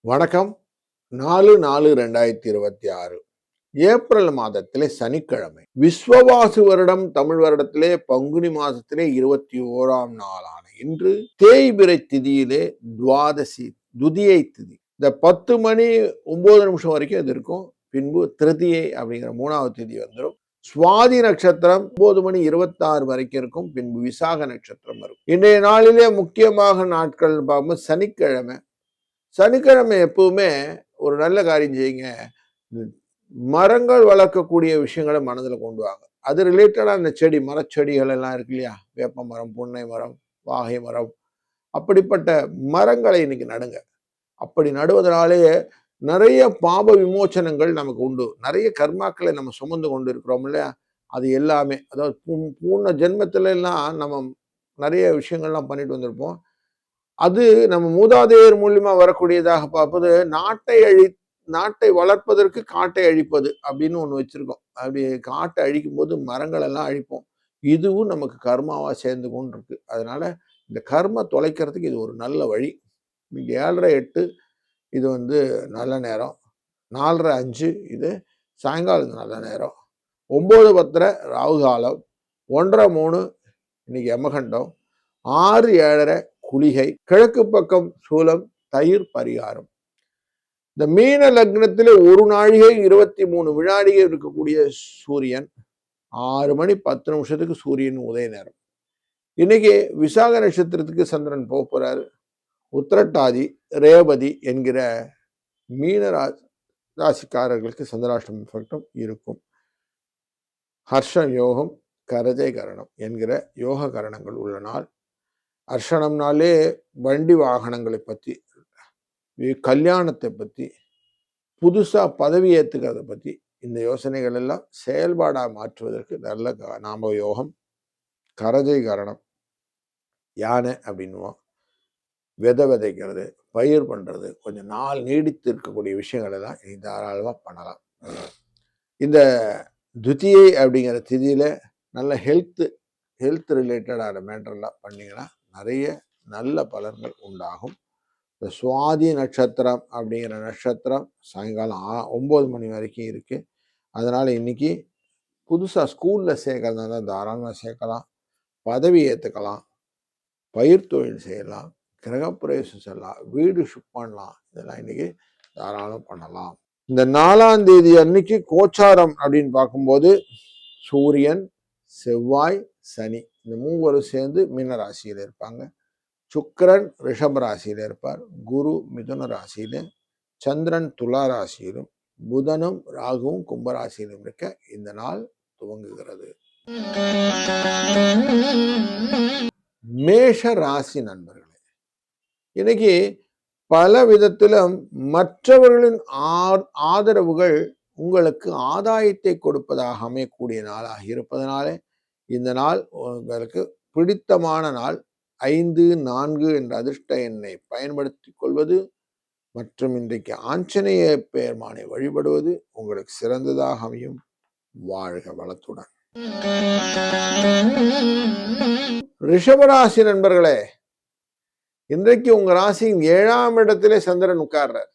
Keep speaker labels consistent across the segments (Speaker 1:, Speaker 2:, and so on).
Speaker 1: வணக்கம். 4/4/2026 ஏப்ரல் மாதத்திலே சனிக்கிழமை. விஸ்வவாசு வருடம் தமிழ் வருடத்திலே பங்குனி மாதத்திலே 21ஆம் நாளான இன்று தேய்பிறை திதியிலே துவாதசி துதியை திதி. இந்த 10 மணி 9 நிமிஷம் வரைக்கும் இது இருக்கும். பின்பு திருதியை அப்படிங்கிற 3வது திதி வந்துடும். சுவாதி நட்சத்திரம் 9 மணி 26 வரைக்கும் இருக்கும். பின்பு விசாக நட்சத்திரம் வரும். இன்றைய நாளிலே முக்கியமாக நாட்கள் பார்க்கும்போது சனிக்கிழமை. சனிக்கிழமை எப்பவுமே ஒரு நல்ல காரியம் செய்யுங்க. மரங்கள் வளர்க்கக்கூடிய விஷயங்களை மனதில் கொண்டு வாங்க. அது ரிலேட்டடாக அந்த செடி மரச்செடிகள் எல்லாம் இருக்கு இல்லையா, வேப்ப மரம், புன்னை மரம், வாகை மரம், அப்படிப்பட்ட மரங்களை இன்னைக்கு நடுங்க. அப்படி நடுவதனாலே நிறைய பாப விமோச்சனங்கள் நமக்கு உண்டு. நிறைய கர்மாக்களை நம்ம சுமந்து கொண்டு இருக்கிறோம் இல்லையா, அது எல்லாமே அதாவது பூர்ண ஜென்மத்துல எல்லாம் நம்ம நிறைய விஷயங்கள்லாம் பண்ணிட்டு வந்திருப்போம். அது நம்ம மூதாதையர் மூலியமா வரக்கூடியதாக பார்ப்பது நாட்டை வளர்ப்பதற்கு காட்டை அழிப்பது அப்படின்னு ஒண்ணு வச்சிருக்கோம். அப்படி காட்டை அழிக்கும் போது மரங்கள் எல்லாம் அழிப்போம். இதுவும் நமக்கு கர்மாவா சேர்ந்து கொண்டு இருக்கு. அதனால இந்த கர்ம தொலைக்கிறதுக்கு இது ஒரு நல்ல வழி. 7:30 8 இது நல்ல நேரம். 4:30 5 இது சாயங்காலம் நல்ல நேரம். 9:10 ராகு காலம். 1:30 3 இன்னைக்கு யமகண்டம். 6 7:30 குளிகை. கிழக்கு பக்கம் சூலம், தயிர் பரிகாரம். இந்த மீன லக்னத்திலே 1 நாழிகை 23 வினாடிகை இருக்கக்கூடிய சூரியன் 6 மணி 10 நிமிஷத்துக்கு சூரியன் உதய நேரம். இன்னைக்கு விசாக நட்சத்திரத்துக்கு சந்திரன் போறாரு. உத்திரட்டாதி ரேவதி என்கிற மீன ராசிக்காரர்களுக்கு சந்திராஷ்டம எஃபெக்டும் இருக்கும். ஹர்ஷம் யோகம், கரஜை கரணம் என்கிற யோக கரணங்கள் உள்ள நாள். அர்ஷனம்னாலே வண்டி வாகனங்களை பற்றி, கல்யாணத்தை பற்றி, புதுசா பதவி ஏற்றுக்கிறத பற்றி இந்த யோசனைகள் எல்லாம் செயல்பாடாக மாற்றுவதற்கு நல்ல நாம யோகம். கரஜை கரணம் யானை அப்படின்னுவோம். விதைக்கிறது, பயிர் பண்றது, கொஞ்சம் நாள் நீடித்து இருக்கக்கூடிய விஷயங்கள் எல்லாம் இனி தாராளமாக பண்ணலாம். இந்த துதியை அப்படிங்கிற திதியில நல்ல ஹெல்த் ரிலேட்டடான மேட்டர்லாம் பண்ணீங்கன்னா நிறைய நல்ல பலன்கள் உண்டாகும். இந்த சுவாதி நட்சத்திரம் அப்படிங்கிற நட்சத்திரம் சாயங்காலம் 9 மணி வரைக்கும் இருக்கு. அதனால இன்னைக்கு புதுசாக ஸ்கூல்ல சேர்க்கறதா இருந்தால் தாராளமாக சேர்க்கலாம். பதவி ஏற்றுக்கலாம், பயிர் தொழில் செய்யலாம், கிரகப்பிரவேசம் செய்யலாம், வீடு ஷிஃப்ட் பண்ணலாம். இதெல்லாம் இன்னைக்கு தாராளம் பண்ணலாம். இந்த 4ஆம் தேதி அன்னைக்கு கோச்சாரம் அப்படின்னு பார்க்கும்போது சூரியன், செவ்வாய், சனி இந்த மூவரும் சேர்ந்து மீன ராசியில இருப்பாங்க. சுக்கிரன் ரிஷப ராசியில இருப்பார். குரு மிதுன ராசியில, சந்திரன் துலா ராசியிலும், புதனும் ராகுவும் கும்பராசியிலும் இருக்க இந்த நாள் துவங்குகிறது. மேஷ ராசி நண்பர்களே, இன்னைக்கு பல விதத்திலும் மற்றவர்களின் ஆதரவுகள் உங்களுக்கு ஆதாயத்தை கொடுப்பதாக அமையக்கூடிய நாளாக இருப்பதனாலே இந்த நாள் உங்களுக்கு பிடித்தமான நாள். 5 4 என்ற அதிர்ஷ்ட எண்ணை பயன்படுத்தி கொள்வது மற்றும் இன்றைக்கு ஆஞ்சநேய பெருமானை வழிபடுவது உங்களுக்கு சிறந்ததாக அமையும். வாழ்க வளத்துடன். ரிஷபராசி நண்பர்களே, இன்றைக்கு உங்க ராசியின் 7ஆம் இடத்திலே சந்திரன் உட்கார்றார்.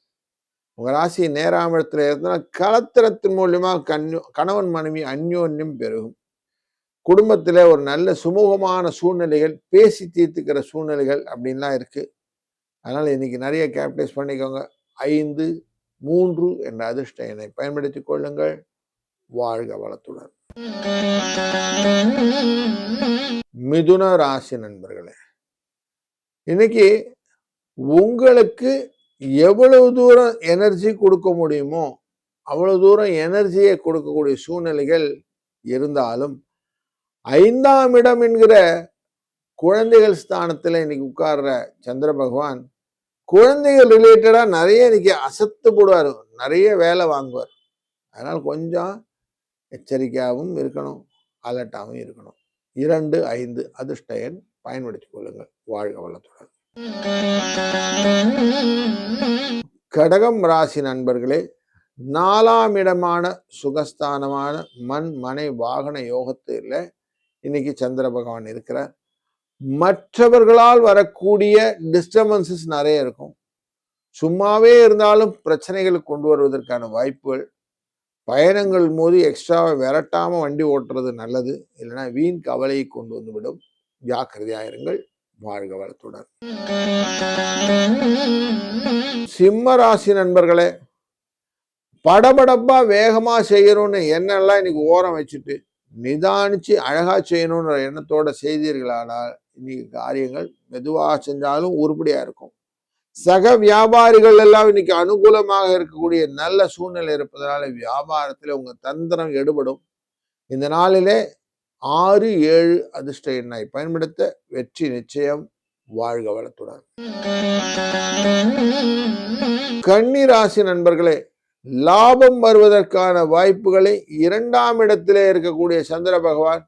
Speaker 1: உங்க ராசி நேராம் இடத்துல இருந்தால் கலத்திரத்தின் மூலியமா கணவன் மனைவி அந்யோன்யம் பெருகும். குடும்பத்துல ஒரு நல்ல சுமூகமான சூழ்நிலைகள், பேசி தீர்த்துக்கிற சூழ்நிலைகள் அப்படின்லாம் இருக்கு. அதனால இன்னைக்கு நிறைய கேபிடலைஸ் பண்ணிக்கோங்க. 5 3 என்ற அதிர்ஷ்ட எண்ணை பயன்படுத்திக் கொள்ளுங்கள். வாழ்க வளத்துடன். மிதுன ராசி நண்பர்களே, இன்னைக்கு உங்களுக்கு எவ்வளவு தூரம் எனர்ஜி கொடுக்க முடியுமோ அவ்வளவு தூரம் எனர்ஜியை கொடுக்கக்கூடிய சூழ்நிலைகள் இருந்தாலும் 5ஆம் இடம் என்கிற குழந்தைகள் ஸ்தானத்துல இன்னைக்கு உட்கார்ற சந்திர பகவான் குழந்தைகள் ரிலேட்டடா நிறைய இன்னைக்கு அசத்து போடுவார், நிறைய வேலை வாங்குவார். அதனால கொஞ்சம் எச்சரிக்கையாகவும் இருக்கணும், அலர்ட்டாகவும் இருக்கணும். 2 5 அதிர்ஷ்ட எண் பயன்படுத்திக் கொள்ளுங்கள். வாழ்க வளத்துடன். கடகம் ராசி நண்பர்களே, 4ஆம் இடமான சுகஸ்தானமான மண் மனை வாகன யோகத்தில் இன்னைக்கு சந்திர பகவான் இருக்கிறார். மற்றவர்களால் வரக்கூடிய டிஸ்டர்பன்சஸ் நிறைய இருக்கும். சும்மாவே இருந்தாலும் பிரச்சனைகளை கொண்டு வருவதற்கான வாய்ப்புகள். பயணங்கள் போது எக்ஸ்ட்ராவா விரட்டாம வண்டி ஓட்டுறது நல்லது. இல்லைன்னா வீண் கவலையை கொண்டு வந்துவிடும். ஜாக்கிரதையாயிருங்கள். வாழ்க வளத்துடன். சிம்ம ராசி நண்பர்களே, படபடப்பா வேகமா செய்யணும்னு எண்ணெல்லாம் இன்னைக்கு ஓரம் வச்சுட்டு நிதானிச்சு அழகா செய்யணும்ன்ற எண்ணத்தோட செய்தீர்களானால் இன்னைக்கு காரியங்கள் மெதுவாக செஞ்சாலும் உருப்படியா இருக்கும். சக வியாபாரிகள் எல்லாம் இன்னைக்கு அனுகூலமாக இருக்கக்கூடிய நல்ல சூழ்நிலை இருப்பதனால வியாபாரத்தில் உங்க தந்திரம் எடுபடும். இந்த நாளிலே 6, 7 அதிர்ஷ்ட எண்ணை பயன்படுத்த வெற்றி நிச்சயம். வாழ்க வளத்துடன். கன்னி ராசி நண்பர்களே, லாபம் வருவதற்கான வாய்ப்புகளை 2ஆம் இடத்திலே இருக்கக்கூடிய சந்திர பகவான்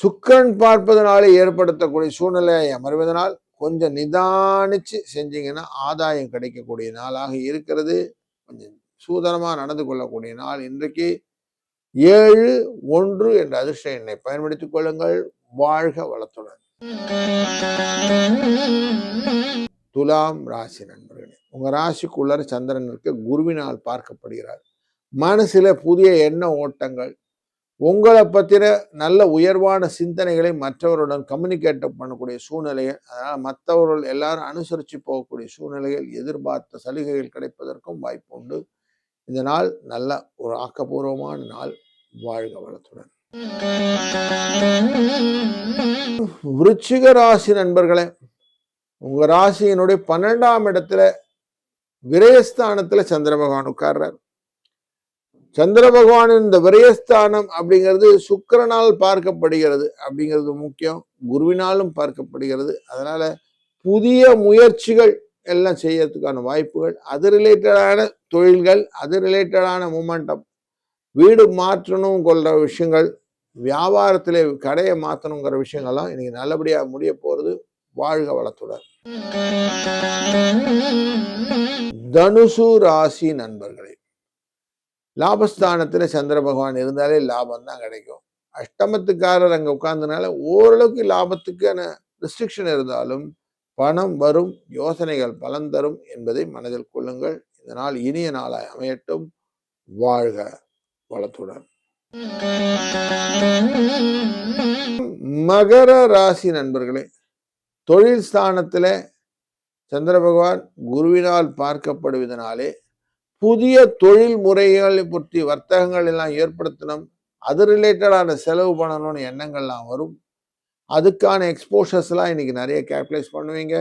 Speaker 1: சுக்கிரன் பார்ப்பதனாலே ஏற்படுத்தக்கூடிய சூழ்நிலையை அமர்வதனால் கொஞ்சம் நிதானிச்சு செஞ்சீங்கன்னா ஆதாயம் கிடைக்கக்கூடிய நாளாக இருக்கிறது. கொஞ்சம் சூதனமா நடந்து கொள்ளக்கூடிய நாள் இன்றைக்கு. 7, 1 என்ற அதிர்ஷ்ட எண்ணை பயன்படுத்திக் கொள்ளுங்கள். வாழ்க வளத்துடன். துலாம் ராசி நண்பர்களே, உங்க ராசிக்குள்ள சந்திரன் இருக்க குருவினால் பார்க்கப்படுகிறார். மனசுல புதிய எண்ண ஓட்டங்கள், உங்களை பத்தின நல்ல உயர்வான சிந்தனைகளை மற்றவருடன் கம்யூனிகேட் பண்ணக்கூடிய சூழ்நிலைகள், அதனால மற்றவர்கள் எல்லாரும் அனுசரித்து போகக்கூடிய சூழ்நிலைகள், எதிர்பார்த்த சலுகைகள் கிடைப்பதற்கும் வாய்ப்பு உண்டு. இந்த நாள் நல்ல ஒரு ஆக்கப்பூர்வமான நாள். வாழ்க வளத்துடன். விருச்சிக ராசி நண்பர்களே, உங்க ராசியினுடைய 12ஆம் இடத்துல விரயஸ்தானத்துல சந்திர பகவான் உட்கார்றார். சந்திர பகவானின் இந்த விரயஸ்தானம் அப்படிங்கிறது சுக்கிரனால் பார்க்கப்படுகிறது அப்படிங்கிறது முக்கியம். குருவினாலும் பார்க்கப்படுகிறது. அதனால புதிய முயற்சிகள் எல்லாம் செய்யறதுக்கான வாய்ப்புகள், அது ரிலேட்டடான தொழில்கள், அது ரிலேட்டடான மூமெண்டம், வீடு மாற்றணும் கொள்ற விஷயங்கள், வியாபாரத்திலே கடையை மாற்றணுங்கிற விஷயங்கள்லாம் இன்னைக்கு நல்லபடியா முடிய போறது. வாழ்க வளத்துடன். தனுசு ராசி நண்பர்களே, லாபஸ்தானத்துல சந்திர பகவான் இருந்தாலே லாபம் தான் கிடைக்கும். அஷ்டமத்துக்காரர் அங்க உட்கார்ந்தனால ஓரளவுக்கு லாபத்துக்கான ரெஸ்ட்ரிக்ஷன் இருந்தாலும் பணம் வரும், யோசனைகள் பலன் தரும் என்பதை மனதில் கொள்ளுங்கள். இந்த நாள் இனிய நாளாய் அமையட்டும். வாழ்க வளத்துடன். மகர ராசி நண்பர்களே, தொழில் ஸ்தானத்துல சந்திர பகவான் குருவினால் பார்க்கப்படுவதனாலே புதிய தொழில் முறைகளை பற்றி வர்த்தகங்கள் எல்லாம் ஏற்படுத்தணும், அது ரிலேட்டடான செலவு பண்ணணும்னு எண்ணங்கள்லாம் வரும். அதுக்கான எக்ஸ்போஷர்ஸ் எல்லாம் இன்னைக்கு நிறைய கேபிட்டலைஸ் பண்ணுவீங்க.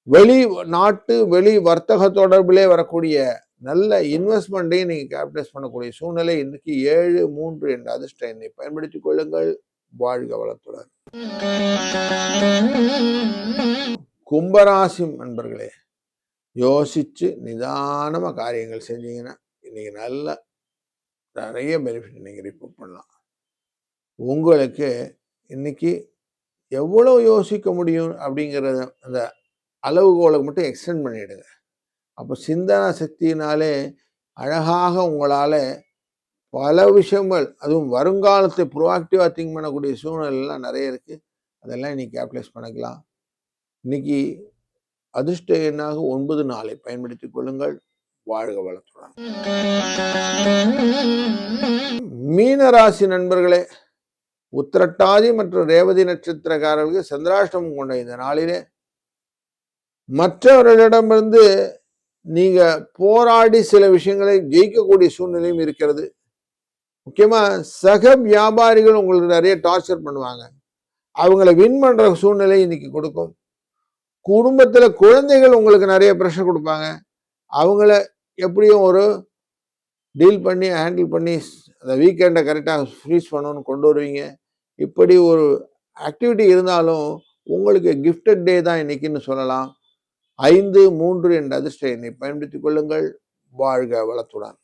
Speaker 1: வெளி நாட்டு வெளி வர்த்தக தொடர்பிலே வரக்கூடிய நல்ல இன்வெஸ்ட்மெண்ட்டையும் நீங்க கேபிட்டலைஸ் பண்ணக்கூடிய சூழ்நிலை இன்னைக்கு. 7, 3 என்ற அதிர்ஷ்ட எண்ணை பயன்படுத்திக் கொள்ளுங்கள். வாழ்க வளத்துடன். கும்பராசி நண்பர்களே, யோசிச்சு நிதானமா காரியங்கள் செஞ்சீங்கன்னா இன்னைக்கு நல்ல நிறைய பெனிஃபிட் நீங்க ரிப்போர்ட் பண்ணலாம். உங்களுக்கு இன்னைக்கு எவ்வளவு யோசிக்க முடியும் அப்படிங்கிறத அந்த அளவுகோலுக்கு மட்டும் எக்ஸ்டெண்ட் பண்ணிடுங்க. அப்போ சிந்தனா சக்தியினாலே அழகாக உங்களால பல விஷயங்கள், அதுவும் வருங்காலத்தை ப்ரோஆக்டிவா திங்க் பண்ணக்கூடிய சூழ்நிலைலாம் நிறைய இருக்கு. அதெல்லாம் இன்னைக்கு கேபிட்டலைஸ் பண்ணிக்கலாம். இன்னைக்கு அதிர்ஷ்ட எண்ணாக 9, 4 பயன்படுத்திக் கொள்ளுங்கள். வாழ்க வளத்துடன். மீனராசி நண்பர்களே, உத்திரட்டாதி மற்றும் ரேவதி நட்சத்திரக்காரர்களுக்கு சந்திராஷ்டமம் கொண்ட இந்த நாளிலே மற்றவர்களிடமிருந்து நீங்க போராடி சில விஷயங்களை ஜெயிக்கக்கூடிய சூழ்நிலையும் இருக்கிறது. முக்கியமா சக வியாபாரிகள் உங்களுக்கு நிறைய டார்ச்சர் பண்ணுவாங்க, அவங்களை வின் பண்ற சூழ்நிலை இன்னைக்கு கொடுக்கும். குடும்பத்துல குழந்தைகள் உங்களுக்கு நிறைய ப்ரெஷர் கொடுப்பாங்க, அவங்கள எப்படியும் ஒரு டீல் பண்ணி ஹேண்டில் பண்ணி அந்த வீக்கெண்டை கரெக்டாக ஃப்ரீஸ் பண்ணணும்னு கொண்டு வருவீங்க. இப்படி ஒரு ஆக்டிவிட்டி இருந்தாலும் உங்களுக்கு கிஃப்டட் டே தான் இன்னைக்குன்னு சொல்லலாம். 5, 3 என்ற அதிர்ஷ்ட எண்ணை பயன்படுத்திக் கொள்ளுங்கள். வாழ்க வளத்துடன்.